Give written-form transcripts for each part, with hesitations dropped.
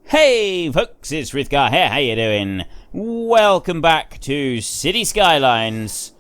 Hey folks, it's Rithgar here, how you doing? Welcome back to City Skylines.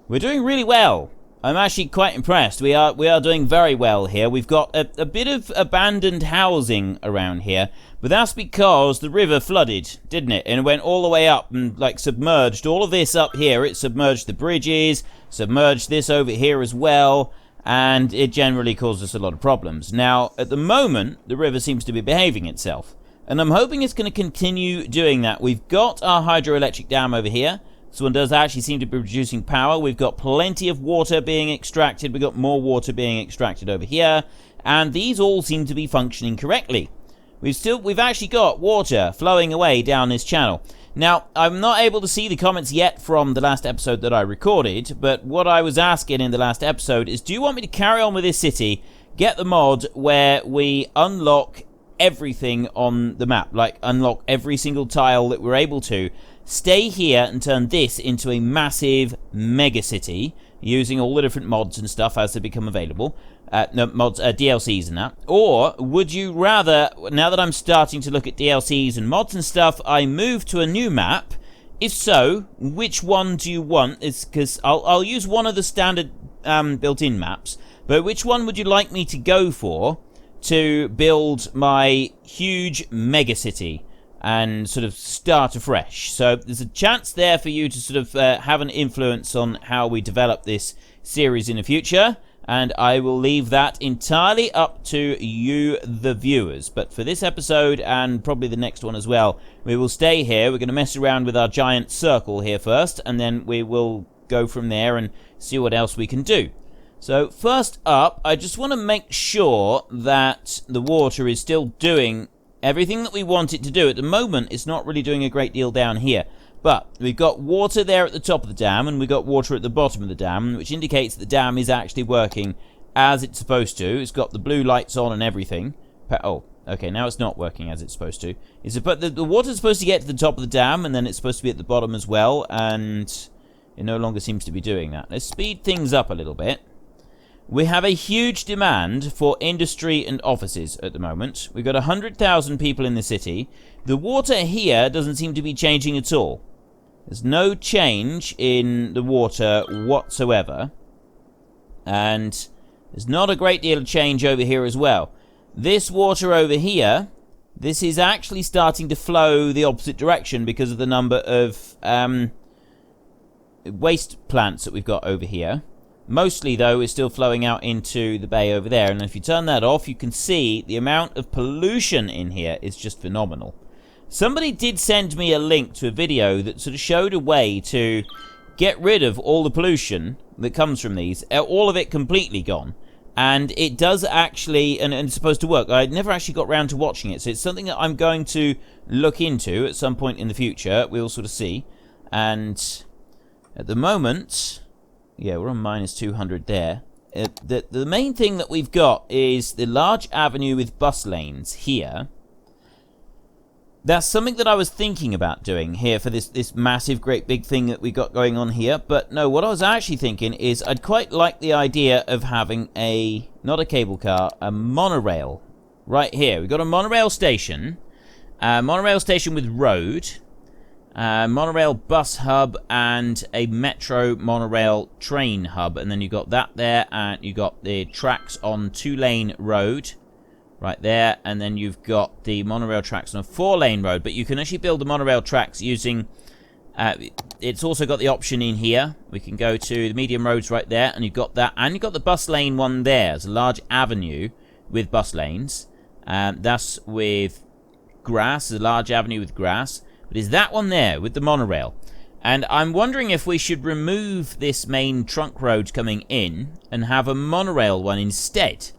We're doing really well. I'm actually quite impressed. We are doing very well here. We've got a bit of abandoned housing around here, but that's because the river flooded, didn't it? And it went all the way up and like submerged all of this up here. It submerged the bridges, submerged this over here as well, and it generally caused us a lot of problems. Now, at the moment, the river seems to be behaving itself. And I'm hoping it's going to continue doing that. We've got our hydroelectric dam over here. This one does actually seem to be producing power. We've got plenty of water being extracted. We've got more water being extracted over here. And these all seem to be functioning correctly. We've actually got water flowing away down this channel. Now, I'm not able to see the comments yet from the last episode that I recorded. But what I was asking in the last episode is, do you want me to carry on with this city, get the mod where we unlock everything on the map, like unlock every single tile that we're able to, stay here and turn this into a massive mega city using all the different mods and stuff as they become available, DLCs and that? Or would you rather, now that I'm starting to look at DLCs and mods and stuff, I move to a new map? If so, which one do you want? It's because I'll use one of the standard built-in maps, but which one would you like me to go for to build my huge mega city and sort of start afresh? So there's a chance there for you to sort of have an influence on how we develop this series in the future, and I will leave that entirely up to you, the viewers. But for this episode, and probably the next one as well, we will stay here. We're going to mess around with our giant circle here first, and then we will go from there and see what else we can do. So first up, I just want to make sure that the water is still doing everything that we want it to do. At the moment, it's not really doing a great deal down here. But we've got water there at the top of the dam, and we've got water at the bottom of the dam, which indicates that the dam is actually working as it's supposed to. It's got the blue lights on and everything. Oh, okay, now it's not working as it's supposed to. The water's supposed to get to the top of the dam, and then it's supposed to be at the bottom as well, and it no longer seems to be doing that. Let's speed things up a little bit. We have a huge demand for industry and offices at the moment. We've got 100,000 people in the city. The water here doesn't seem to be changing at all. There's no change in the water whatsoever. And there's not a great deal of change over here as well. This water over here, this is actually starting to flow the opposite direction because of the number of waste plants that we've got over here. Mostly, though, is still flowing out into the bay over there. And if you turn that off, you can see the amount of pollution in here is just phenomenal. Somebody did send me a link to a video that sort of showed a way to get rid of all the pollution that comes from these. All of it completely gone. And it does actually, and it's supposed to work. I never actually got round to watching it. So it's something that I'm going to look into at some point in the future. We'll sort of see. And at the moment, yeah, we're on minus 200 there. The main thing that we've got is the large avenue with bus lanes here. That's something that I was thinking about doing here for this massive, great big thing that we got going on here. But no, what I was actually thinking is I'd quite like the idea of having not a cable car, a monorail right here. We've got a monorail station with road, monorail bus hub, and a metro monorail train hub. And then you've got that there, and you've got the tracks on 2-lane road right there, and then you've got the monorail tracks on a 4-lane road. But you can actually build the monorail tracks using it's also got the option in here. We can go to the medium roads right there, and you've got that, and you've got the bus lane one there. It's a large avenue with bus lanes, that's with grass. It's a large avenue with grass. But is that one there with the monorail? And I'm wondering if we should remove this main trunk road coming in and have a monorail one instead.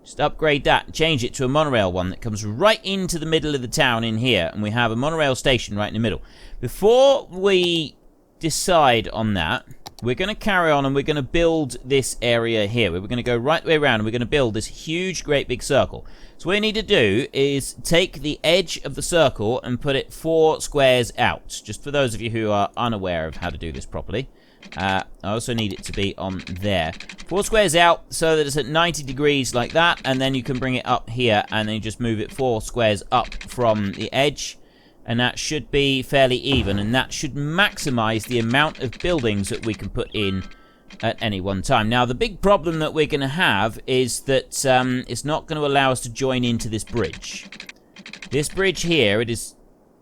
Just upgrade that and change it to a monorail one that comes right into the middle of the town in here. And we have a monorail station right in the middle. Before we decide on that, we're going to carry on and we're going to build this area here. We're going to go right the way around and we're going to build this huge, great big circle. So what we need to do is take the edge of the circle and put it 4 squares out. Just for those of you who are unaware of how to do this properly. I also need it to be on there. 4 squares out so that it's at 90 degrees like that, and then you can bring it up here, and then you just move it 4 squares up from the edge, and that should be fairly even, and that should maximize the amount of buildings that we can put in at any one time. Now, the big problem that we're going to have is that it's not going to allow us to join into this bridge. This bridge here, it is...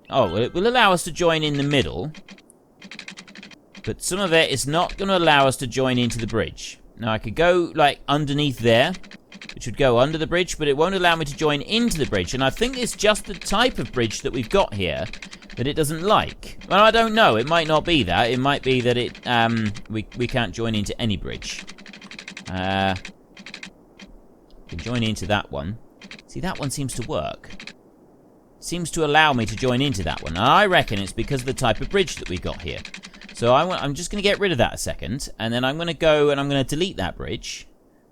Oh, it will allow us to join in the middle, but some of it is not going to allow us to join into the bridge. Now, I could go, like, underneath there, which would go under the bridge, but it won't allow me to join into the bridge, and I think it's just the type of bridge that we've got here that it doesn't like. Well, I don't know. It might not be that. It might be that it we can't join into any bridge. Can join into that one. See, that one seems to work. Seems to allow me to join into that one. And I reckon it's because of the type of bridge that we got here. So I'm just going to get rid of that a second, and then I'm going to go and I'm going to delete that bridge.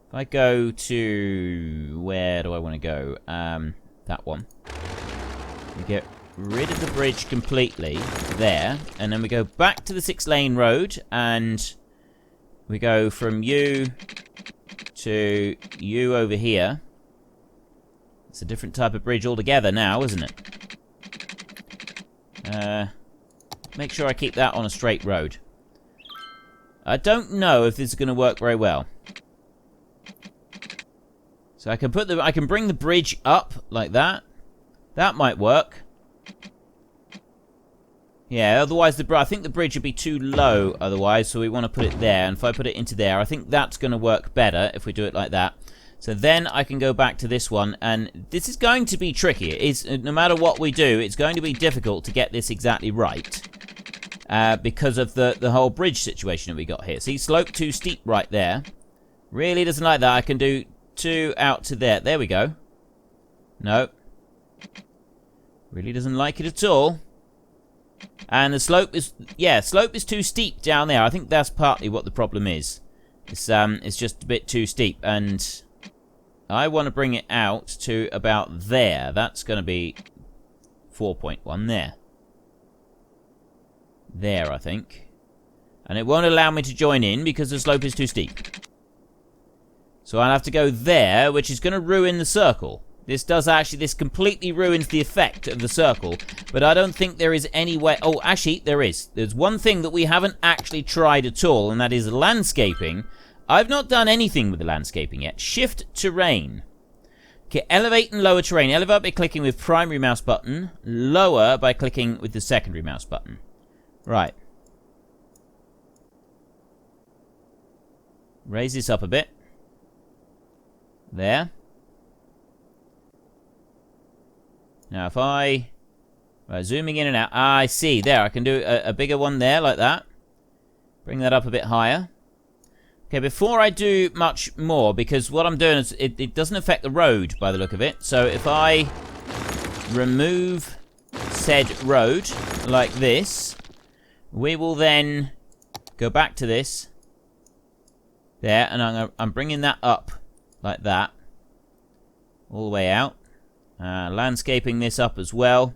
If I go to... Where do I want to go? That one. We get rid of the bridge completely there, and then we go back to the 6-lane road, and we go from you to you over here. It's a different type of bridge altogether now, isn't it? Make sure I keep that on a straight road. I don't know if this is going to work very well. So I can bring the bridge up like that. That might work. Yeah, otherwise I think the bridge would be too low otherwise, so we want to put it there. And if I put it into there, I think that's going to work better if we do it like that. So then I can go back to this one, and this is going to be tricky. It's, no matter what we do, it's going to be difficult to get this exactly right. Because of the whole bridge situation that we got here. See, slope too steep right there. Really doesn't like that. I can do 2 out to there. There we go. No. Really doesn't like it at all. And the slope is... Yeah, slope is too steep down there. I think that's partly what the problem is. It's just a bit too steep. And I want to bring it out to about there. That's going to be 4.1 there. There, I think. And it won't allow me to join in because the slope is too steep. So I'll have to go there, which is going to ruin the circle. This completely ruins the effect of the circle. But I don't think there is any way... Oh, actually, there is. There's one thing that we haven't actually tried at all, and that is landscaping. I've not done anything with the landscaping yet. Shift terrain. Okay, elevate and lower terrain. Elevate by clicking with primary mouse button. Lower by clicking with the secondary mouse button. Right. Raise this up a bit. There. Now if I... Right, zooming in and out. Ah, I see. There, I can do a bigger one there, like that. Bring that up a bit higher. Okay, before I do much more, because what I'm doing is... It doesn't affect the road, by the look of it. So if I remove said road, like this... We will then go back to this. There, and I'm bringing that up like that. All the way out. Landscaping this up as well.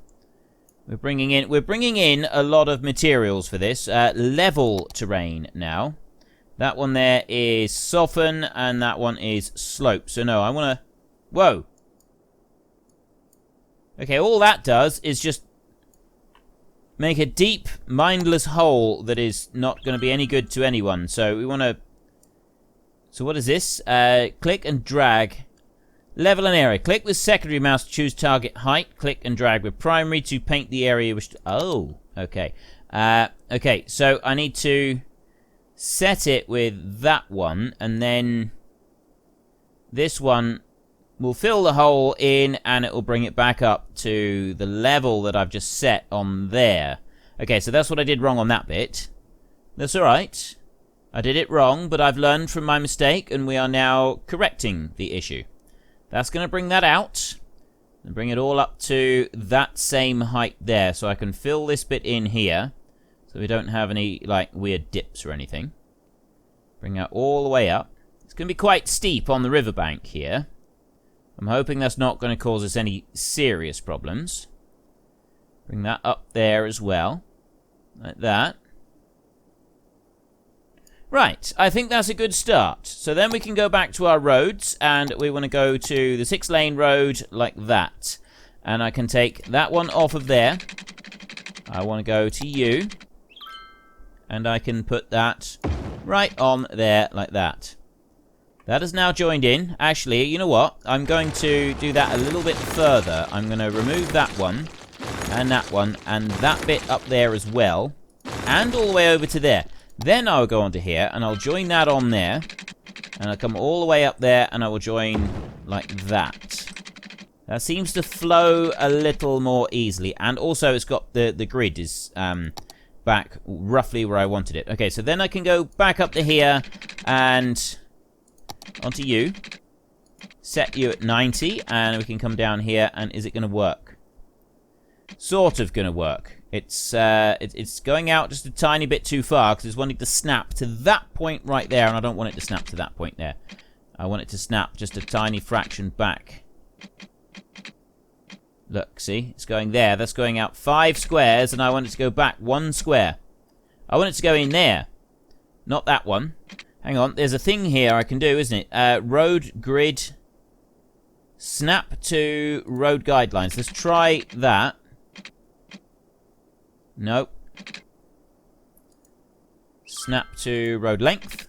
We're bringing in a lot of materials for this. Level terrain now. That one there is soften, and that one is slope. So no, I want to... Whoa. Okay, all that does is just make a deep, mindless hole that is not going to be any good to anyone. So we want to... So what is this? Click and drag. Level an area. Click with secondary mouse to choose target height. Click and drag with primary to paint the area. Oh, okay. Okay, so I need to set it with that one. And then this one will fill the hole in, and it will bring it back up to the level that I've just set on there. Okay, so that's what I did wrong on that bit. That's alright. I did it wrong, but I've learned from my mistake, and we are now correcting the issue. That's going to bring that out, and bring it all up to that same height there, so I can fill this bit in here, so we don't have any, like, weird dips or anything. Bring that all the way up. It's going to be quite steep on the riverbank here. I'm hoping that's not going to cause us any serious problems. Bring that up there as well. Like that. Right, I think that's a good start. So then we can go back to our roads, and we want to go to the 6-lane road like that. And I can take that one off of there. I want to go to you. And I can put that right on there like that. That is now joined in. Actually, you know what? I'm going to do that a little bit further. I'm going to remove that one, and that bit up there as well. And all the way over to there. Then I'll go onto here, and I'll join that on there. And I'll come all the way up there, and I will join like that. That seems to flow a little more easily. And also, it's got the grid is back roughly where I wanted it. Okay, so then I can go back up to here, and onto you. Set you at 90, and we can come down here, and is it going to work? Sort of going to work. It's going out just a tiny bit too far because it's wanting to snap to that point right there, and I don't want it to snap to that point there. I want it to snap just a tiny fraction back. Look, see? It's going there. That's going out 5 squares, and I want it to go back 1 square. I want it to go in there. Not that one. Hang on. There's a thing here I can do, isn't it? Road grid. Snap to road guidelines. Let's try that. Nope. Snap to road length.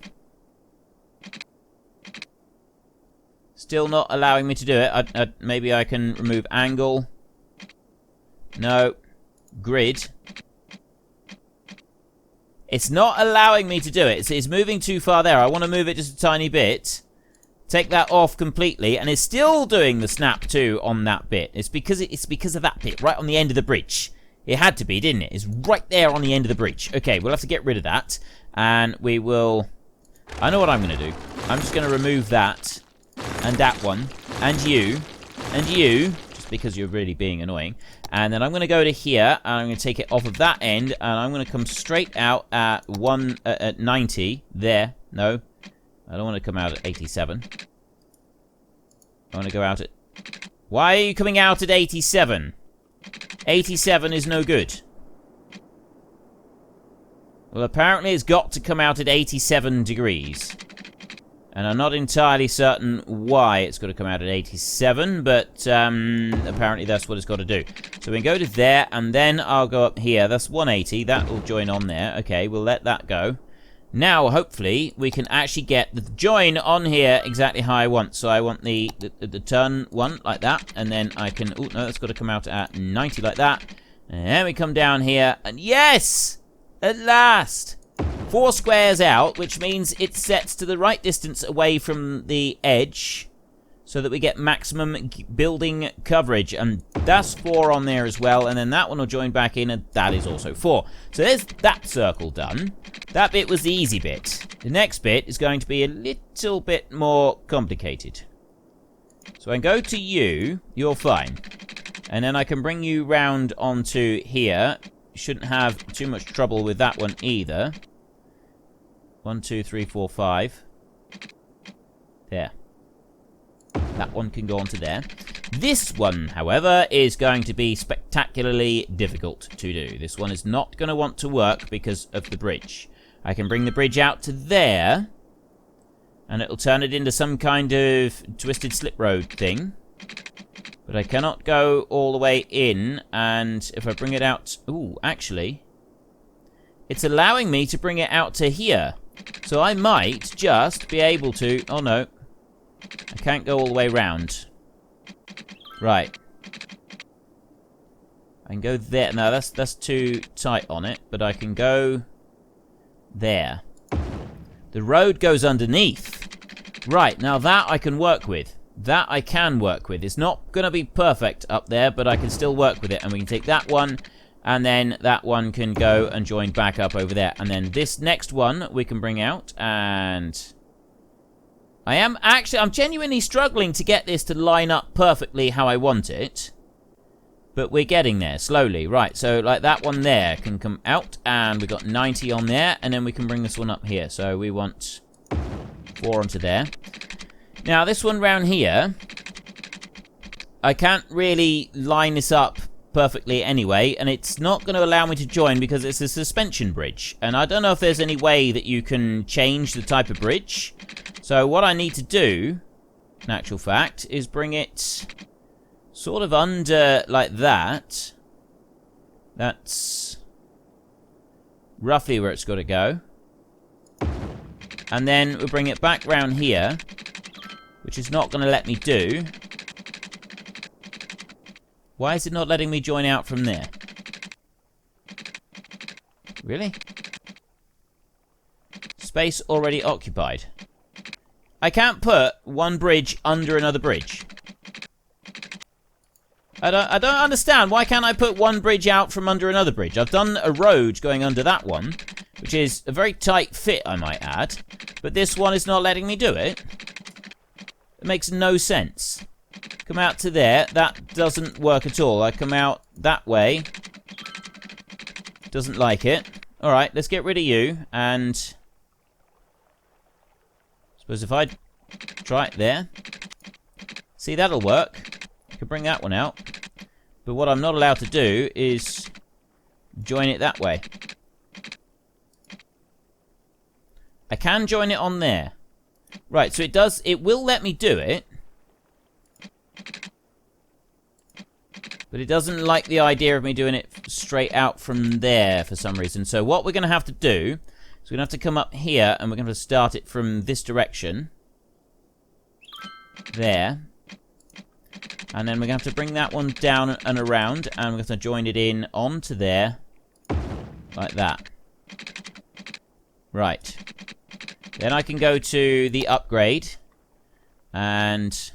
Still not allowing me to do it. Maybe I can remove angle. No. Grid. It's not allowing me to do it. It's moving too far there. I want to move it just a tiny bit. Take that off completely. And it's still doing the snap to on that bit. It's because of that bit right on the end of the bridge. It had to be, didn't it? It's right there on the end of the bridge. Okay, we'll have to get rid of that. And we will... I know what I'm going to do. I'm just going to remove that. And that one. And you. And you. Just because you're really being annoying. And then I'm going to go to here. And I'm going to take it off of that end. And I'm going to come straight out at at 90. There. No. I don't want to come out at 87. I want to go out at... Why are you coming out at 87? 87 is no good. Well, apparently it's got to come out at 87 degrees. And I'm not entirely certain why it's got to come out at 87, but apparently that's what it's got to do. So we can go to there, and then I'll go up here. That's 180. That will join on there. Okay, we'll let that go. Now, hopefully, we can actually get the join on here exactly how I want. So I want the turn one like that, and then I can... Oh, no, that's got to come out at 90 like that. And then we come down here, and yes! At last! 4 squares out, which means it sets to the right distance away from the edge so that we get maximum building coverage. And that's 4 on there as well, and then that one will join back in, and that is also 4. So there's that circle done. That bit was the easy bit. The next bit is going to be a little bit more complicated. So I can go to you. You're fine. And then I can bring you round onto here. You shouldn't have too much trouble with that one either. 1, 2, 3, 4, 5. There. That one can go onto there. This one, however, is going to be spectacularly difficult to do. This one is not going to want to work because of the bridge. I can bring the bridge out to there, and it'll turn it into some kind of twisted slip road thing. But I cannot go all the way in, and if I bring it out... Ooh, actually, it's allowing me to bring it out to here. So I might just be able to... Oh, no. I can't go all the way round. Right. I can go there. No, that's too tight on it, but I can go there. The road goes underneath. Right, now that I can work with. That I can work with. It's not going to be perfect up there, but I can still work with it. And we can take that one, and then that one can go and join back up over there. And then this next one we can bring out, and... I'm genuinely struggling to get this to line up perfectly how I want it. But we're getting there, slowly. Right, so like that one there can come out, and we got 90 on there, and then we can bring this one up here. So we want 4 onto there. Now, this one round here, I can't really line this up perfectly anyway, and it's not going to allow me to join because it's a suspension bridge. And I don't know if there's any way that you can change the type of bridge. So what I need to do, in actual fact, is bring it sort of under like that. That's roughly where it's got to go. And then we'll bring it back round here, which is not going to let me do. Why is it not letting me join out from there? Really? Space already occupied. I can't put one bridge under another bridge. I don't understand. Why can't I put one bridge out from under another bridge? I've done a road going under that one, which is a very tight fit, I might add. But this one is not letting me do it. It makes no sense. Come out to there. That doesn't work at all. I come out that way. Doesn't like it. Alright, let's get rid of you. And suppose if I try it there. See, that'll work. I can bring that one out. But what I'm not allowed to do is join it that way. I can join it on there. Right, so it will let me do it. But it doesn't like the idea of me doing it straight out from there for some reason. So what we're going to have to do is we're going to have to come up here and we're going to start it from this direction. There. And then we're going to have to bring that one down and around. And we're going to join it in onto there. Like that. Right. Then I can go to the upgrade. And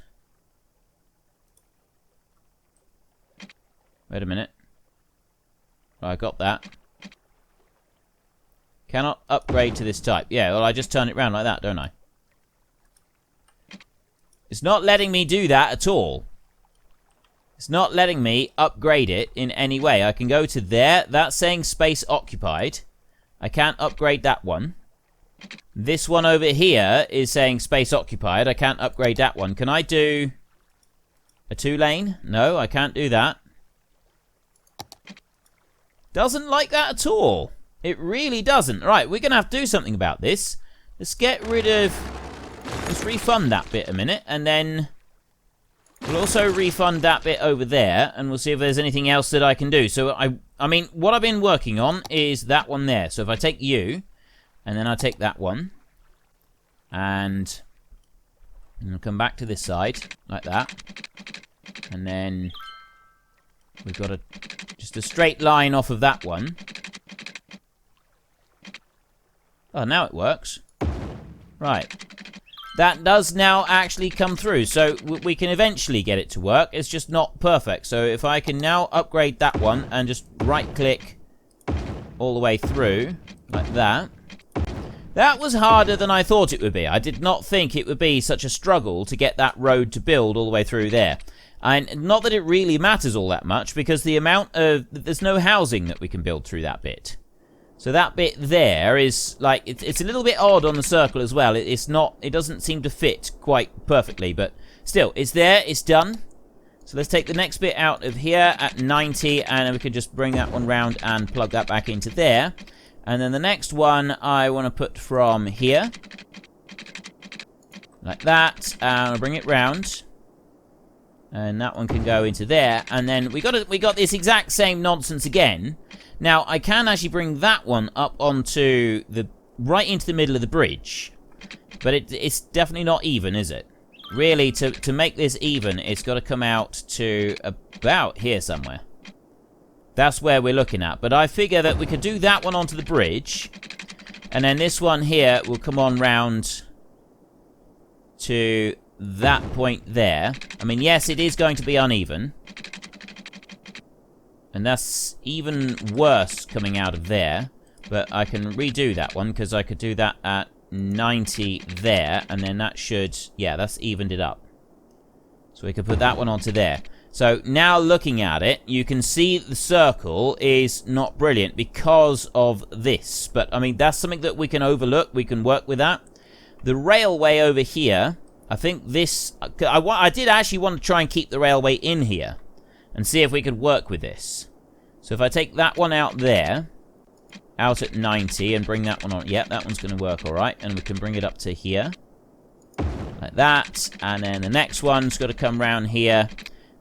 wait a minute. Oh, I got that. Cannot upgrade to this type. Yeah, well, I just turn it around like that, don't I? It's not letting me do that at all. It's not letting me upgrade it in any way. I can go to there. That's saying space occupied. I can't upgrade that one. This one over here is saying space occupied. I can't upgrade that one. Can I do a 2-lane? No, I can't do that. Doesn't like that at all. It really doesn't. Right, we're going to have to do something about this. Let's get rid of... Let's refund that bit a minute, and then we'll also refund that bit over there, and we'll see if there's anything else that I can do. So, I mean, what I've been working on is that one there. So if I take you, and then I take that one, and I'll come back to this side, like that, and then we've got just a straight line off of that one. Oh, now it works. Right. That does now actually come through, so we can eventually get it to work. It's just not perfect. So if I can now upgrade that one and just right-click all the way through, like that. That was harder than I thought it would be. I did not think it would be such a struggle to get that road to build all the way through there. And not that it really matters all that much, because the amount of... There's no housing that we can build through that bit. So that bit there is, like, it's a little bit odd on the circle as well. It's not... It doesn't seem to fit quite perfectly, but still, it's there, it's done. So let's take the next bit out of here at 90, and then we can just bring that one round and plug that back into there. And then the next one I want to put from here. Like that, and I'll bring it round. And that one can go into there. And then we got this exact same nonsense again. Now, I can actually bring that one up onto the... right into the middle of the bridge. But it's definitely not even, is it? Really, to make this even, it's got to come out to about here somewhere. That's where we're looking at. But I figure that we could do that one onto the bridge. And then this one here will come on round to that point there. I mean, yes, it is going to be uneven. And that's even worse coming out of there. But I can redo that one, because I could do that at 90 there. And then that should... yeah, that's evened it up. So we could put that one onto there. So now looking at it, you can see the circle is not brilliant because of this. But, I mean, that's something that we can overlook. We can work with that. The railway over here, I think this... I did actually want to try and keep the railway in here. and see if we could work with this. So if I take that one out there, out at 90, and bring that one on. Yeah, that one's going to work all right. And we can bring it up to here. Like that. And then the next one's got to come round here.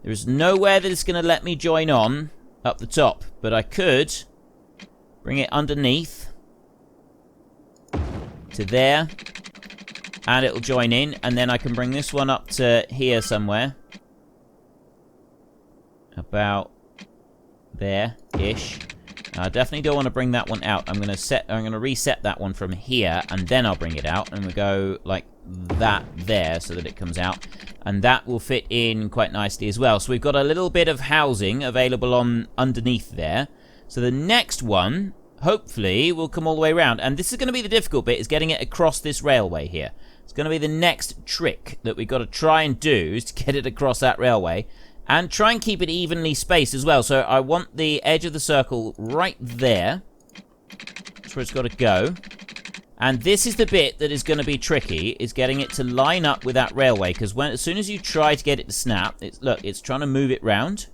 There's nowhere that it's going to let me join on up the top. But I could bring it underneath to there. And it'll join in. And then I can bring this one up to here somewhere. About there-ish. I definitely don't want to bring that one out. I'm going to reset that one from here, and then I'll bring it out, and we'll go like that there so that it comes out, and that will fit in quite nicely as well. So we've got a little bit of housing available on underneath there. So the next one, hopefully, will come all the way around, and this is going to be the difficult bit, is getting it across this railway here. It's going to be the next trick that we've got to try and do, is to get it across that railway. And try and keep it evenly spaced as well. So I want the edge of the circle right there. That's where it's got to go. And this is the bit that is going to be tricky, is getting it to line up with that railway. Because as soon as you try to get it to snap, it's trying to move it round.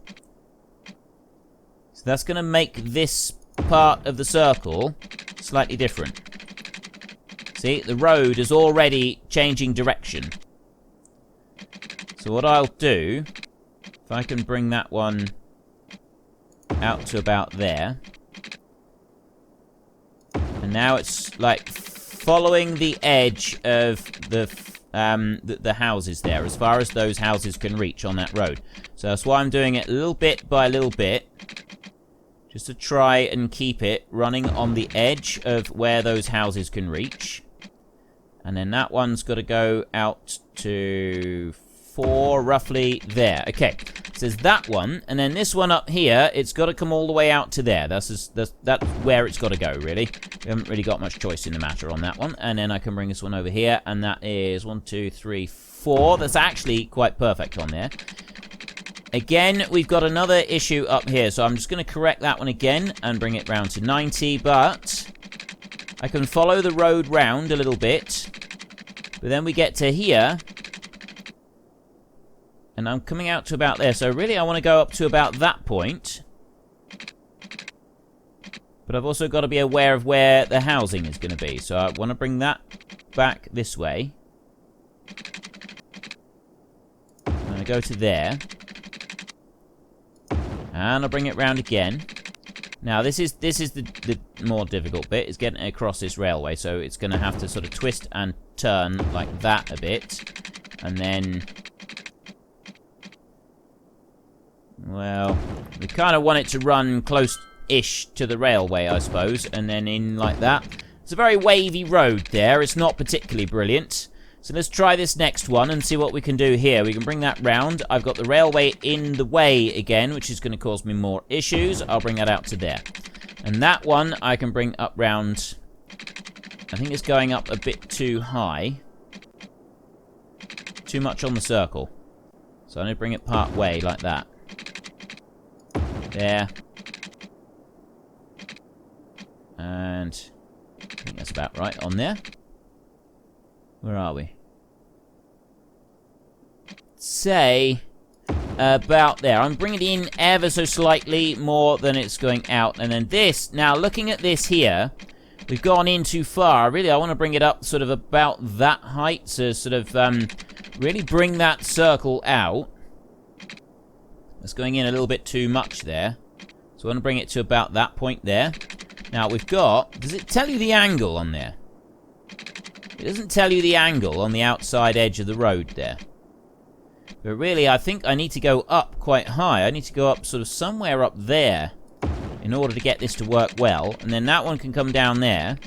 So that's going to make this part of the circle slightly different. See, the road is already changing direction. So what I'll do... if I can bring that one out to about there. And now it's like following the edge of the houses there, as far as those houses can reach on that road. So that's why I'm doing it little bit by little bit. Just to try and keep it running on the edge of where those houses can reach. And then that one's got to go out to 4, roughly there. Okay, so there's that one, and then this one up here, it's got to come all the way out to there. That's where it's got to go, really. We haven't really got much choice in the matter on that one. And then I can bring this one over here, and that is 1, 2, 3, 4. That's actually quite perfect on there. Again, we've got another issue up here, so I'm just going to correct that one again and bring it round to 90, but I can follow the road round a little bit. But then we get to here, and I'm coming out to about there. So really, I want to go up to about that point. But I've also got to be aware of where the housing is going to be. So I want to bring that back this way. I'm going to go to there. And I'll bring it round again. Now, this is the more difficult bit, is getting it across this railway. So it's going to have to sort of twist and turn like that a bit. And then... well, we kind of want it to run close-ish to the railway, I suppose, and then in like that. It's a very wavy road there. It's not particularly brilliant. So let's try this next one and see what we can do here. We can bring that round. I've got the railway in the way again, which is going to cause me more issues. I'll bring that out to there. And that one I can bring up round. I think it's going up a bit too high. Too much on the circle. So I'm going to bring it part way like that. There. And I think that's about right on there. Where are we? Say about there. I'm bringing it in ever so slightly more than it's going out. And then this, now looking at this here, we've gone in too far. Really, I want to bring it up sort of about that height. So sort of really bring that circle out. It's going in a little bit too much there. So I want to bring it to about that point there. Now we've got... does it tell you the angle on there? It doesn't tell you the angle on the outside edge of the road there. But really, I think I need to go up quite high. I need to go up sort of somewhere up there in order to get this to work well. And then that one can come down there.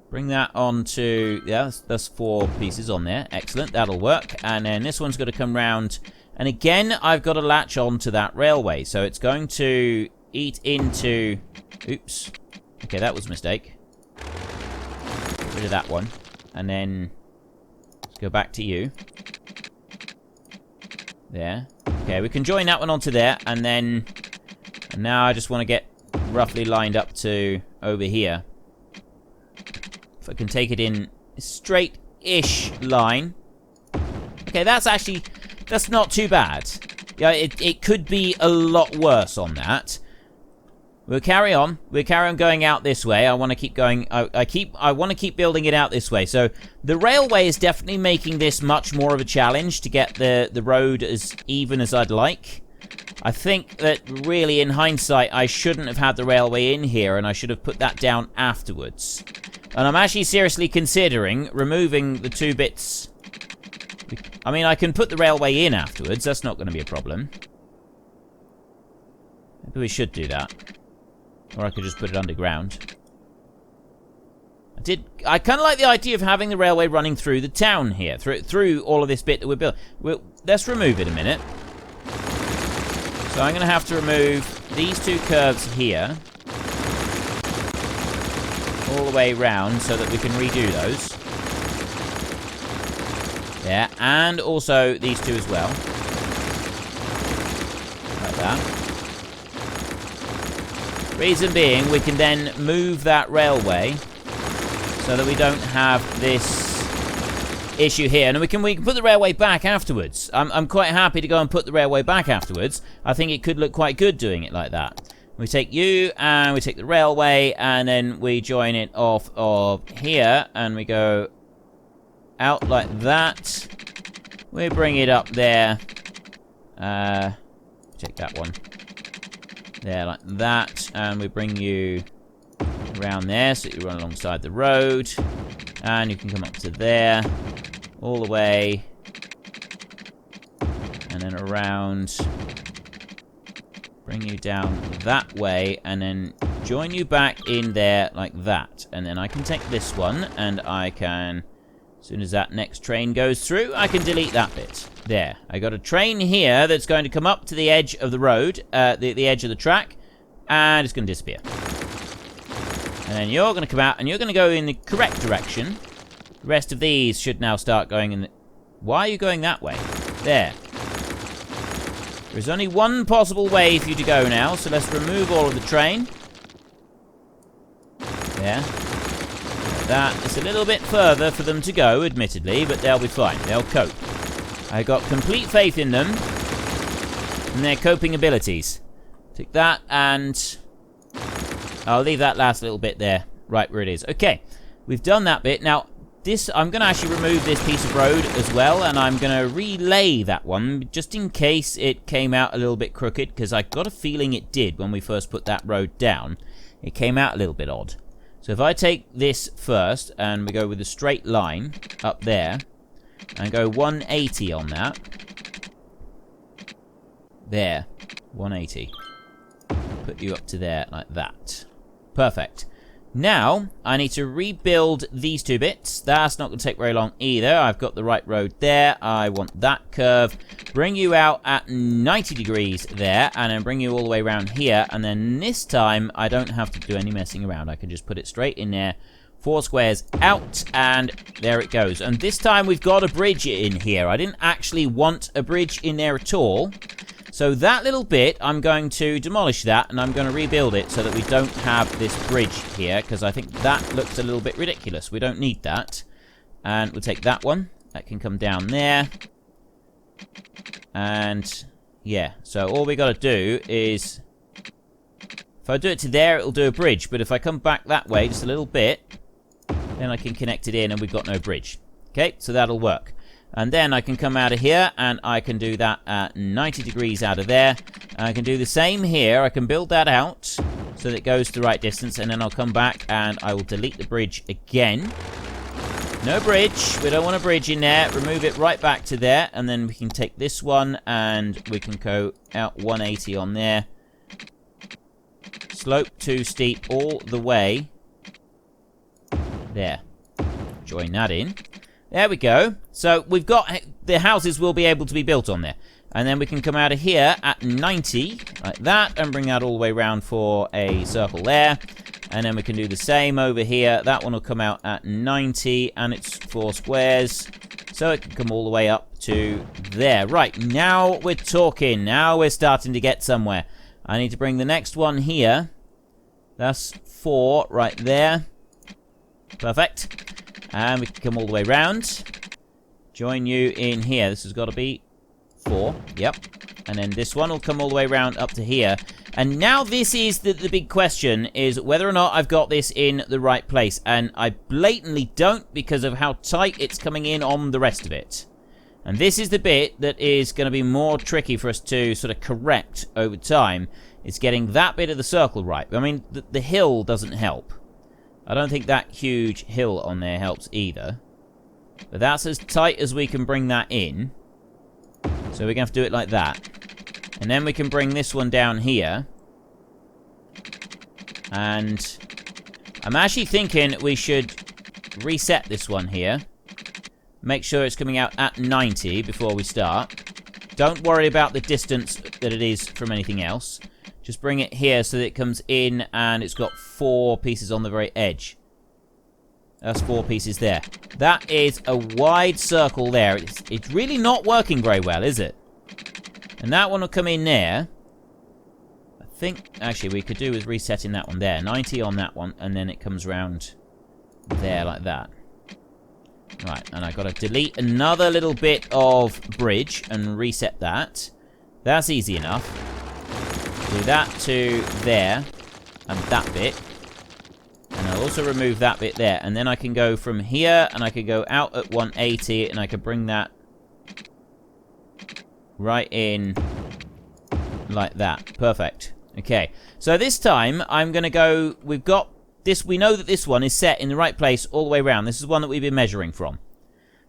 Bring that on to... yeah, that's 4 pieces on there. Excellent, that'll work. And then this one's got to come round. And again, I've got to latch on to that railway. So it's going to eat into... oops. Okay, that was a mistake. Get rid of that one. And then... let's go back to you. There. Okay, we can join that one onto there. And then... and now I just want to get roughly lined up to over here. If I can take it in a straight-ish line. Okay, that's actually... that's not too bad. Yeah, it could be a lot worse on that. We'll carry on. We'll carry on going out this way. I want to keep going. I want to keep building it out this way. So the railway is definitely making this much more of a challenge to get the road as even as I'd like. I think that really, in hindsight, I shouldn't have had the railway in here, and I should have put that down afterwards. And I'm actually seriously considering removing the 2 bits. I mean, I can put the railway in afterwards. That's not going to be a problem. Maybe we should do that. Or I could just put it underground. I kind of like the idea of having the railway running through the town here. Through all of this bit that we're building. Let's remove it a minute. So I'm going to have to remove these 2 curves here. All the way around so that we can redo those. There. And also these 2 as well. Like that. Reason being, we can then move that railway so that we don't have this issue here. And we can put the railway back afterwards. I'm quite happy to go and put the railway back afterwards. I think it could look quite good doing it like that. We take you, and we take the railway, and then we join it off of here, and we go out like that. We bring it up there. Take that one. There, like that. And we bring you around there so you run alongside the road. And you can come up to there. All the way. And then around. Bring you down that way. And then join you back in there like that. And then I can take this one. And I can... As soon as that next train goes through, I can delete that bit. There. I got a train here that's going to come up to the edge of the road, the edge of the track, and it's going to disappear. And then you're going to come out, and you're going to go in the correct direction. The rest of these should now start going in the... Why are you going that way? There. There's only one possible way for you to go now, so let's remove all of the train. There. That. It's a little bit further for them to go, admittedly, but they'll be fine. They'll cope. I got complete faith in them and their coping abilities. Take that, and I'll leave that last little bit there, right where it is. Okay, we've done that bit. Now, I'm going to actually remove this piece of road as well, and I'm going to relay that one, just in case it came out a little bit crooked, because I got a feeling it did when we first put that road down. It came out a little bit odd. So if I take this first, and we go with a straight line up there, and go 180 on that. There. 180. Put you up to there like that. Perfect. Now, I need to rebuild these 2 bits. That's not going to take very long either. I've got the right road there. I want that curve. Bring you out at 90 degrees there, and then bring you all the way around here. And then this time, I don't have to do any messing around. I can just put it straight in there. 4 squares out, and there it goes. And this time, we've got a bridge in here. I didn't actually want a bridge in there at all. So that little bit, I'm going to demolish that, and I'm going to rebuild it so that we don't have this bridge here, because I think that looks a little bit ridiculous. We don't need that. And we'll take that one. That can come down there. And, yeah. So all we got to do is... If I do it to there, it'll do a bridge. But if I come back that way just a little bit, then I can connect it in, and we've got no bridge. Okay, so that'll work. And then I can come out of here, and I can do that at 90 degrees out of there. And I can do the same here. I can build that out so that it goes the right distance, and then I'll come back, and I will delete the bridge again. No bridge. We don't want a bridge in there. Remove it right back to there, and then we can take this one, and we can go out 180 on there. Slope too steep all the way. There. Join that in. There we go. So we've got... The houses will be able to be built on there. And then we can come out of here at 90, like that, and bring that all the way around for a circle there. And then we can do the same over here. That one will come out at 90, and it's 4 squares. So it can come all the way up to there. Right, now we're talking. Now we're starting to get somewhere. I need to bring the next one here. That's 4 right there. Perfect. And we can come all the way round. Join you in here. This has got to be 4. Yep. And then this one will come all the way around up to here. And now this is the big question, is whether or not I've got this in the right place. And I blatantly don't because of how tight it's coming in on the rest of it. And this is the bit that is going to be more tricky for us to sort of correct over time. It's getting that bit of the circle right. I mean, the hill doesn't help. I don't think that huge hill on there helps either. But that's as tight as we can bring that in. So we're going to have to do it like that. And then we can bring this one down here. And I'm actually thinking we should reset this one here. Make sure it's coming out at 90 before we start. Don't worry about the distance that it is from anything else. Just bring it here so that it comes in and it's got 4 pieces on the very edge. That's 4 pieces there. That is a wide circle there. It's really not working very well, is it? And that one will come in there. I think, actually, we could do is resetting that one there. 90 on that one, and then it comes round there like that. Right, and I've got to delete another little bit of bridge and reset that. That's easy enough. Do that to there, and that bit. And I'll also remove that bit there. And then I can go from here, and I can go out at 180, and I can bring that right in like that. Perfect. Okay, so this time I'm going to go, we've got this, we know that this one is set in the right place all the way around. This is one that we've been measuring from.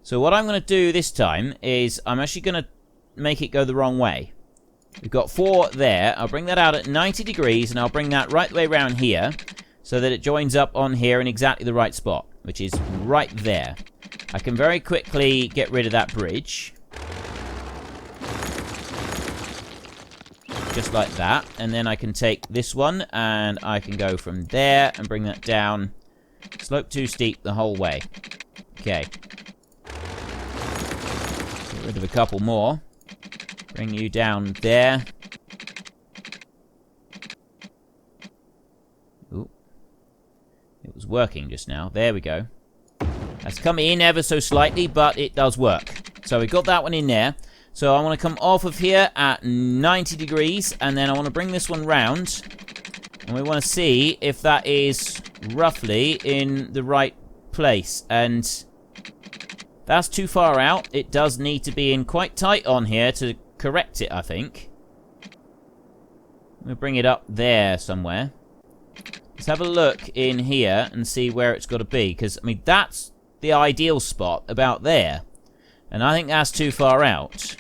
So what I'm going to do this time is I'm actually going to make it go the wrong way. We've got 4 there. I'll bring that out at 90 degrees, and I'll bring that right the way around here so that it joins up on here in exactly the right spot, which is right there. I can very quickly get rid of that bridge. Just like that. And then I can take this one, and I can go from there and bring that down. Slope too steep the whole way. Okay. Get rid of a couple more. Bring you down there. Ooh. It was working just now. There we go. That's coming in ever so slightly, but it does work. So we got that one in there. So I want to come off of here at 90 degrees, and then I want to bring this one round. And we want to see if that is roughly in the right place. And that's too far out. It does need to be in quite tight on here to correct it, I think. We'll bring it up there somewhere. Let's have a look in here and see where it's got to be. Because, I mean, that's the ideal spot, about there. And I think that's too far out.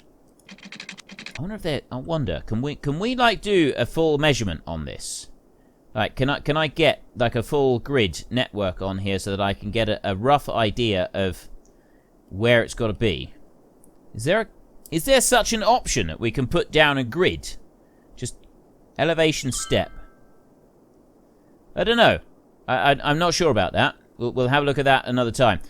I wonder, can we like do a full measurement on this? Like, can I get like a full grid network on here so that I can get a rough idea of where it's got to be? Is there such an option that we can put down a grid? Just elevation step. I don't know. I'm not sure about that. We'll have a look at that another time.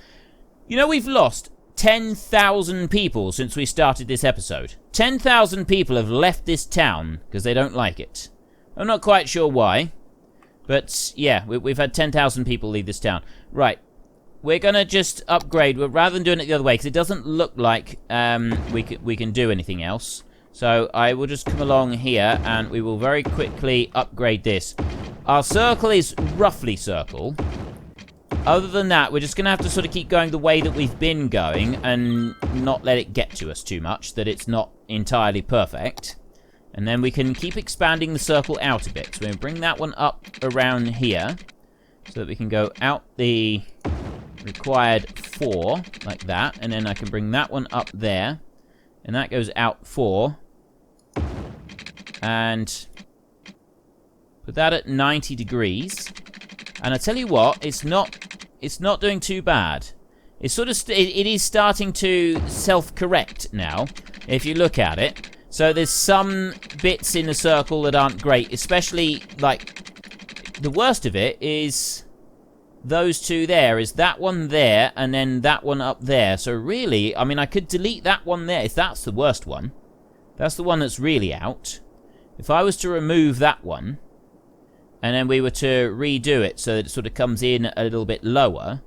You know, we've lost 10,000 people since we started this episode. 10,000 people have left this town because they don't like it. I'm not quite sure why. But, yeah, we've had 10,000 people leave this town. Right. We're going to just upgrade, rather than doing it the other way, because it doesn't look like we can do anything else. So I will just come along here, and we will very quickly upgrade this. Our circle is roughly circle. Other than that, we're just going to have to sort of keep going the way that we've been going, and not let it get to us too much, that it's not entirely perfect. And then we can keep expanding the circle out a bit. So we'll bring that one up around here, so that we can go out the required 4, like that. And then I can bring that one up there. And that goes out 4. And put that at 90 degrees. And I tell you what, it's not doing too bad. It's sort of it is starting to self-correct now, if you look at it. So there's some bits in the circle that aren't great, especially, like, the worst of it is those two there, is that one there, and then that one up there. So really, I mean, I could delete that one there, if that's the worst one. That's the one that's really out. If I was to remove that one, and then we were to redo it so that it sort of comes in a little bit lower,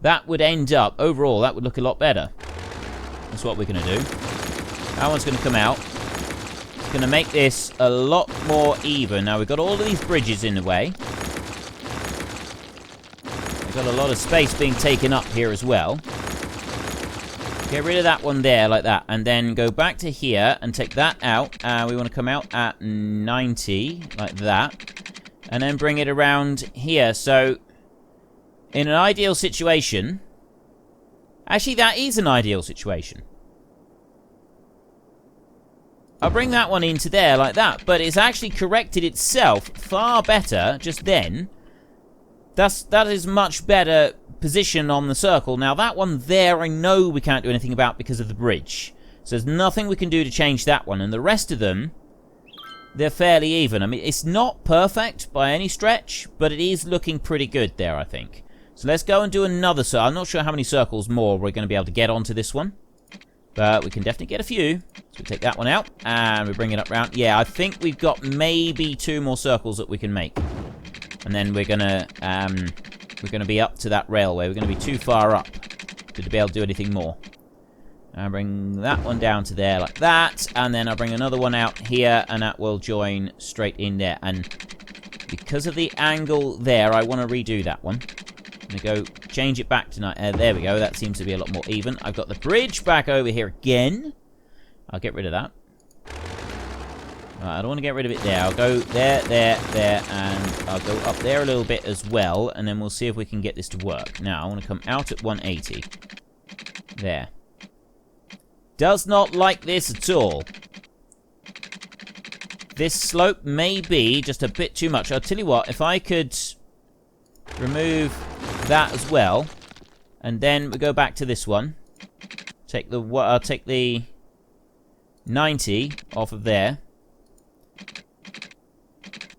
that would end up, overall, that would look a lot better. That's what we're going to do. That one's going to come out. going to make this a lot more even. Now, we've got all of these bridges in the way. We've got a lot of space being taken up here as well. Get rid of that one there, like that. And then go back to here and take that out. We want to come out at 90, like that. And then bring it around here. So, in an ideal situation... Actually, that is an ideal situation. I'll bring that one into there like that. But it's actually corrected itself far better just then. That is much better position on the circle. Now, that one there, I know we can't do anything about because of the bridge. So there's nothing we can do to change that one. And the rest of them, they're fairly even. I mean, it's not perfect by any stretch, but it is looking pretty good there, I think. So let's go and do another circle. I'm not sure how many circles more we're going to be able to get onto this one. But we can definitely get a few. So we take that one out, and we bring it up round. Yeah, I think we've got maybe 2 more circles that we can make. And then we're gonna be up to that railway. We're gonna be too far up to be able to do anything more. I'll bring that one down to there like that, and then I'll bring another one out here, and that will join straight in there. And because of the angle there, I want to redo that one. I'm gonna go change it back tonight. There we go. That seems to be a lot more even. I've got the bridge back over here again. I'll get rid of that. I don't want to get rid of it there. I'll go there, and I'll go up there a little bit as well, and then we'll see if we can get this to work. Now, I want to come out at 180. There. Does not like this at all. This slope may be just a bit too much. I'll tell you what, if I could remove that as well, and then we go back to this one. I'll take the 90 off of there.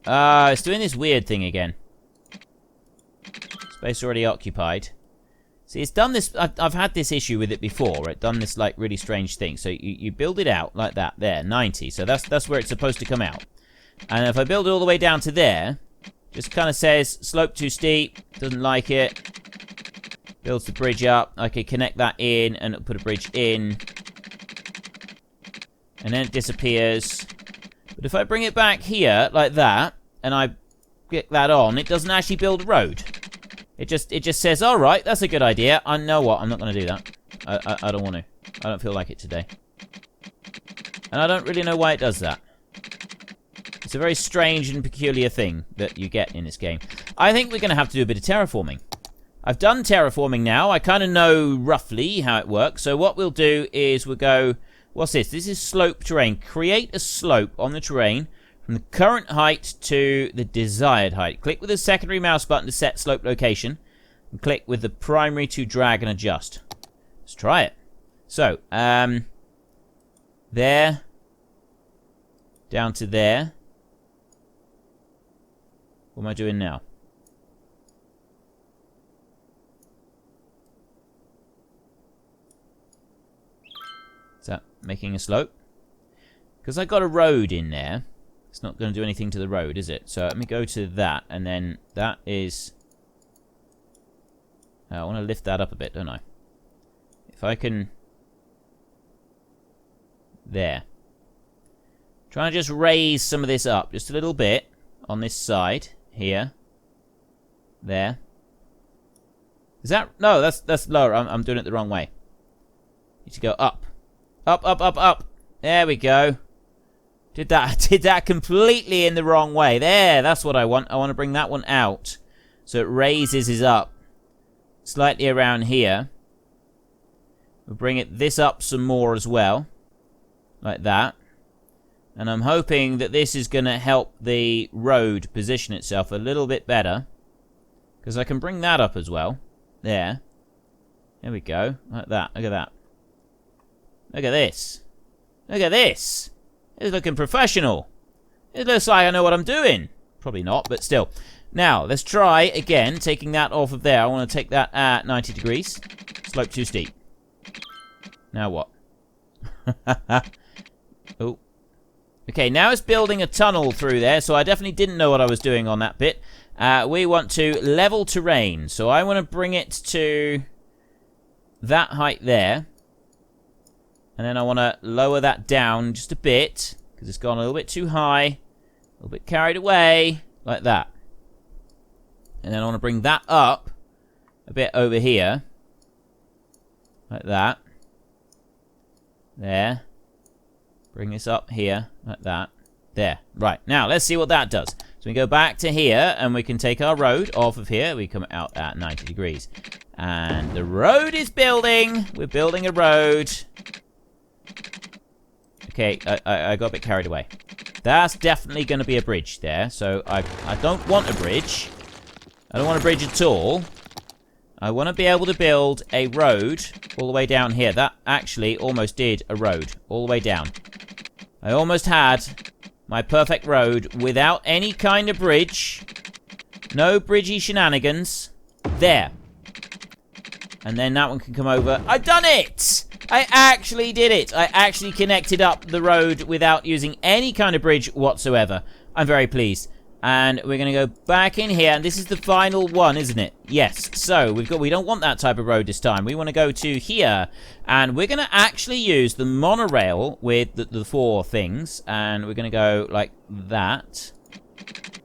It's doing this weird thing again. Space already occupied. See, it's done this... I've had this issue with it before. It's done this, like, really strange thing. So you build it out like that. There, 90. So that's where it's supposed to come out. And if I build it all the way down to there, just kind of says, slope too steep, doesn't like it. Builds the bridge up. I could connect that in and put a bridge in. And then it disappears. But if I bring it back here, like that, and I get that on, it doesn't actually build a road. It just says, alright, that's a good idea. I know what, I'm not going to do that. I don't want to. I don't feel like it today. And I don't really know why it does that. It's a very strange and peculiar thing that you get in this game. I think we're going to have to do a bit of terraforming. I've done terraforming now. I kind of know roughly how it works. So what we'll do is we'll go... What's this? This is slope terrain. Create a slope on the terrain from the current height to the desired height. Click with the secondary mouse button to set slope location. And click with the primary to drag and adjust. Let's try it. So, there. Down to there. What am I doing now? Is that making a slope? Because I got a road in there. It's not going to do anything to the road, is it? So let me go to that, and then that is... I want to lift that up a bit, don't I? If I can... There. Trying to just raise some of this up, just a little bit, on this side, here. There. Is that... No, that's lower. I'm doing it the wrong way. Need to go up. Up, up, up, up. There we go. Did that completely in the wrong way. There, that's what I want. I want to bring that one out. So it raises his up. Slightly around here. We'll bring this up some more as well. Like that. And I'm hoping that this is going to help the road position itself a little bit better. Because I can bring that up as well. There. There we go. Like that. Look at that. Look at this. Look at this. It's looking professional. It looks like I know what I'm doing. Probably not, but still. Now, let's try again, taking that off of there. I want to take that at 90 degrees. Slope too steep. Now what? Oh. Okay, now it's building a tunnel through there, so I definitely didn't know what I was doing on that bit. We want to level terrain. So I want to bring it to that height there. And then I want to lower that down just a bit. because it's gone a little bit too high, a little bit carried away, like that. And then I want to bring that up a bit over here, like that. There. Bring this up here, like that. There. Right. Now, let's see what that does. So we go back to here, and we can take our road off of here. We come out at 90 degrees. And the road is building. We're building a road. Okay, I got a bit carried away. That's definitely going to be a bridge there. So I don't want a bridge. I don't want a bridge at all. I want to be able to build a road all the way down here. That actually almost did a road all the way down. I almost had my perfect road without any kind of bridge. No bridgey shenanigans. There. And then that one can come over. I've done it! I actually did it. I actually connected up the road without using any kind of bridge whatsoever. I'm very pleased. And we're going to go back in here. And this is the final one, isn't it? Yes. So we don't want that type of road this time. We want to go to here. And we're going to actually use the monorail with the 4 things. And we're going to go like that.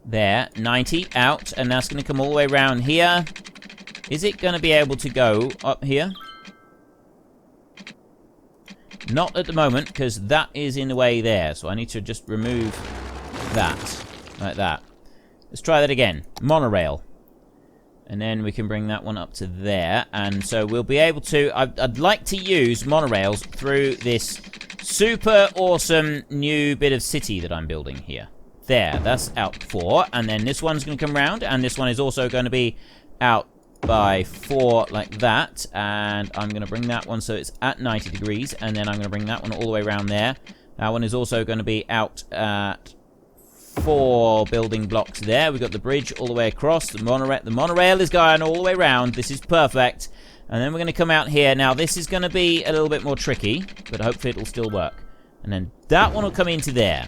There. 90 out. And that's going to come all the way around here. Is it going to be able to go up here? Not at the moment, because that is in the way there. So I need to just remove that. Like that. Let's try that again. Monorail. And then we can bring that one up to there. And so we'll be able to... I'd like to use monorails through this super awesome new bit of city that I'm building here. There. That's out 4. And then this one's going to come round. And this one is also going to be out by 4 like that. And I'm going to bring that one so it's at 90 degrees. And then I'm going to bring that one all the way around there. That one is also going to be out at 4 building blocks there. We've got the bridge all the way across. The monorail is going all the way around. This is perfect. And then we're going to come out here. Now, this is going to be a little bit more tricky, but hopefully it'll still work. And then that one will come into there.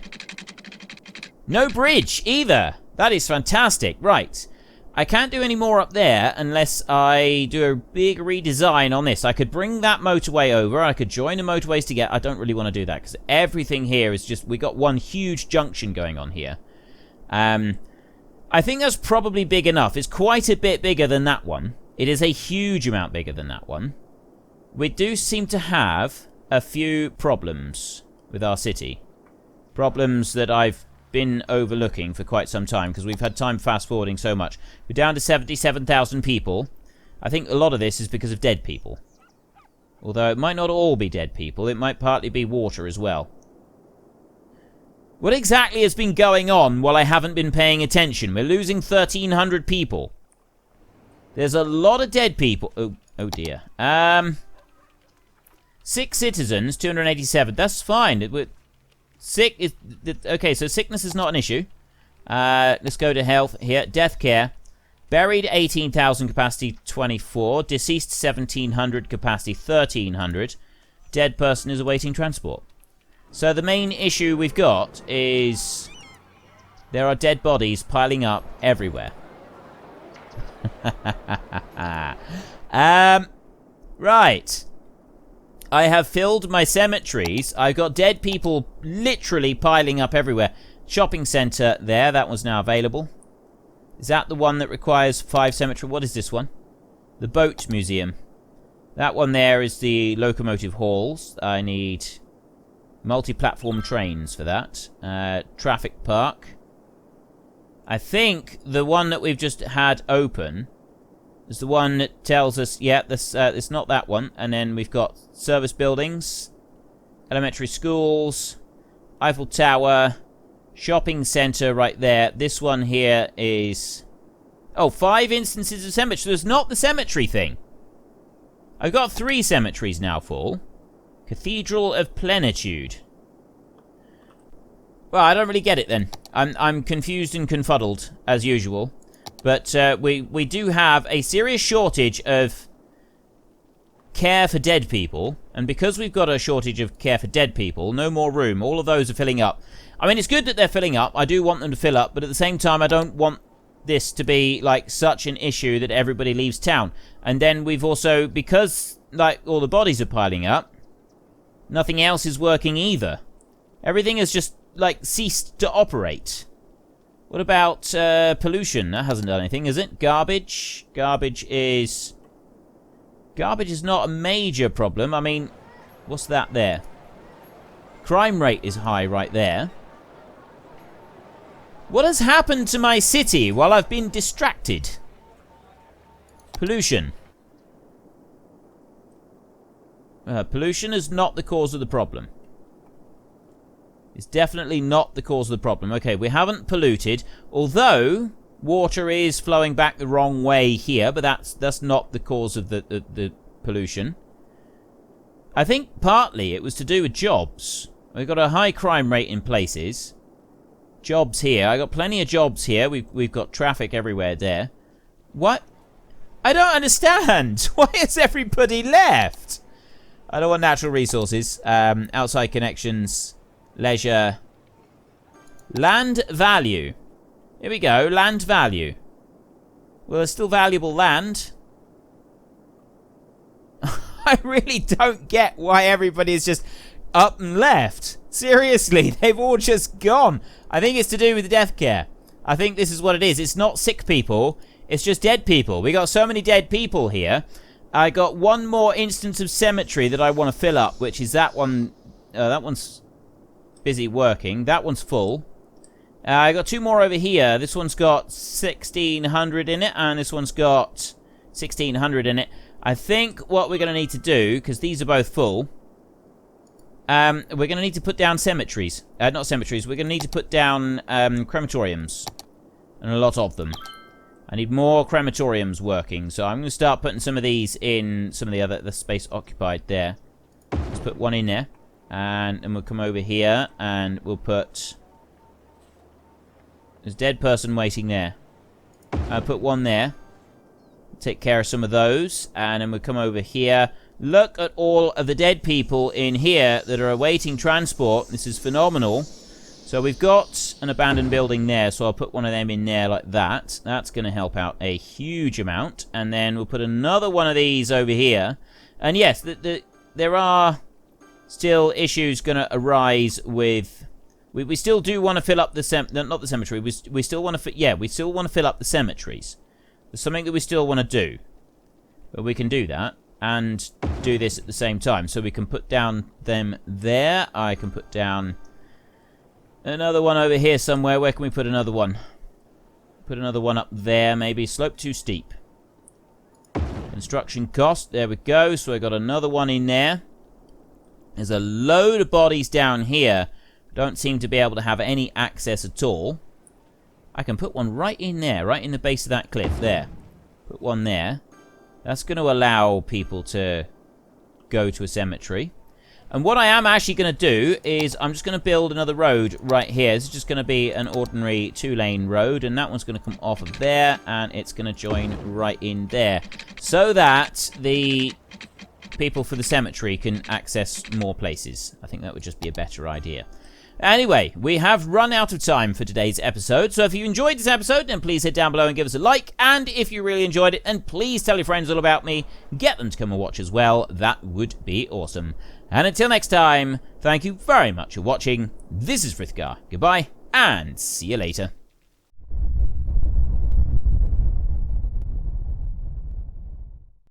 No bridge either. That is fantastic. Right. I can't do any more up there unless I do a big redesign on this. I could bring that motorway over. I could join the motorways together. I don't really want to do that because everything here is just... we got one huge junction going on here. I think that's probably big enough. It's quite a bit bigger than that one. It is a huge amount bigger than that one. We do seem to have a few problems with our city. Problems that I've been overlooking for quite some time because we've had time fast forwarding so much. We're down to 77,000 people. I think a lot of this is because of dead people. Although it might not all be dead people. It might partly be water as well. What exactly has been going on while I haven't been paying attention? We're losing 1,300 people. There's a lot of dead people. Oh dear. 6 citizens, 287. That's fine. Sick is... okay, so sickness is not an issue. Let's go to health here. Death care. Buried 18,000, capacity 24. Deceased 1,700, capacity 1,300. Dead person is awaiting transport. So the main issue we've got is there are dead bodies piling up everywhere. Right. I have filled my cemeteries. I've got dead people literally piling up everywhere. Shopping centre there. That one's now available. Is that the one that requires 5 cemetery? What is this one? The boat museum. That one there is the locomotive halls. I need multi-platform trains for that. Traffic park. I think the one that we've just had open is the one that tells us, yeah, this it's not that one. And then we've got service buildings, elementary schools, Eiffel Tower, shopping centre right there. This one here is... oh, 5 instances of cemetery. So there's not the cemetery thing. I've got 3 cemeteries now full. Cathedral of Plenitude. Well, I don't really get it then. I'm confused and confuddled, as usual. But we do have a serious shortage of care for dead people. And because we've got a shortage of care for dead people, no more room. All of those are filling up. I mean, it's good that they're filling up. I do want them to fill up. But at the same time, I don't want this to be, like, such an issue that everybody leaves town. And then we've also, because, like, all the bodies are piling up, nothing else is working either. Everything is just like, ceased to operate. What about pollution? That hasn't done anything, is it? Garbage? Garbage is not a major problem. I mean, what's that there? Crime rate is high right there. What has happened to my city while I've been distracted? Pollution. Pollution is not the cause of the problem. It's definitely not the cause of the problem. Okay, we haven't polluted, although water is flowing back the wrong way here, but that's not the cause of the pollution. I think partly it was to do with jobs. We've got a high crime rate in places. Jobs here. I got plenty of jobs here. We've got traffic everywhere there. What? I don't understand. Why has everybody left? I don't want natural resources. Outside connections. Leisure. Land value. Here we go. Land value. Well, there's still valuable land. I really don't get why everybody is just up and left. Seriously, they've all just gone. I think it's to do with the death care. I think this is what it is. It's not sick people. It's just dead people. We got so many dead people here. I got one more instance of cemetery that I want to fill up, which is that one. That one's busy working. That one's full. I got two more over here. This one's got 1,600 in it, and this one's got 1,600 in it. I think what we're going to need to do, because these are both full, we're going to need to put down cemeteries. Not cemeteries. We're going to need to put down crematoriums, and a lot of them. I need more crematoriums working, so I'm going to start putting some of these in some of the space occupied there. Let's put one in there, and then we'll come over here, and we'll put... There's a dead person waiting there. I'll put one there. Take care of some of those, and then we'll come over here. Look at all of the dead people in here that are awaiting transport. This is phenomenal. So we've got an abandoned building there, so I'll put one of them in there like that. That's going to help out a huge amount. And then we'll put another one of these over here. And yes, there are still issues going to arise with... We still do want to fill up the not the cemetery. We still want to we still want to fill up the cemeteries. There's something that we still want to do. But we can do that and do this at the same time. So we can put down them there. I can put down another one over here somewhere. Where can we put another one? Put another one up there, maybe. Slope too steep. Construction cost. There we go. So I got another one in there. There's a load of bodies down here. Don't seem to be able to have any access at all. I can put one right in there, right in the base of that cliff there. Put one there. That's going to allow people to go to a cemetery. And what I am actually going to do is I'm just going to build another road right here. This is just going to be an ordinary 2-lane road, and that one's going to come off of there, and it's going to join right in there. So that the people for the cemetery can access more places. I think that would just be a better idea. Anyway, we have run out of time for today's episode, so if you enjoyed this episode, then please hit down below and give us a like, and if you really enjoyed it, then please tell your friends all about me, get them to come and watch as well, that would be awesome. And until next time, thank you very much for watching, this is Frithgar, goodbye, and see you later.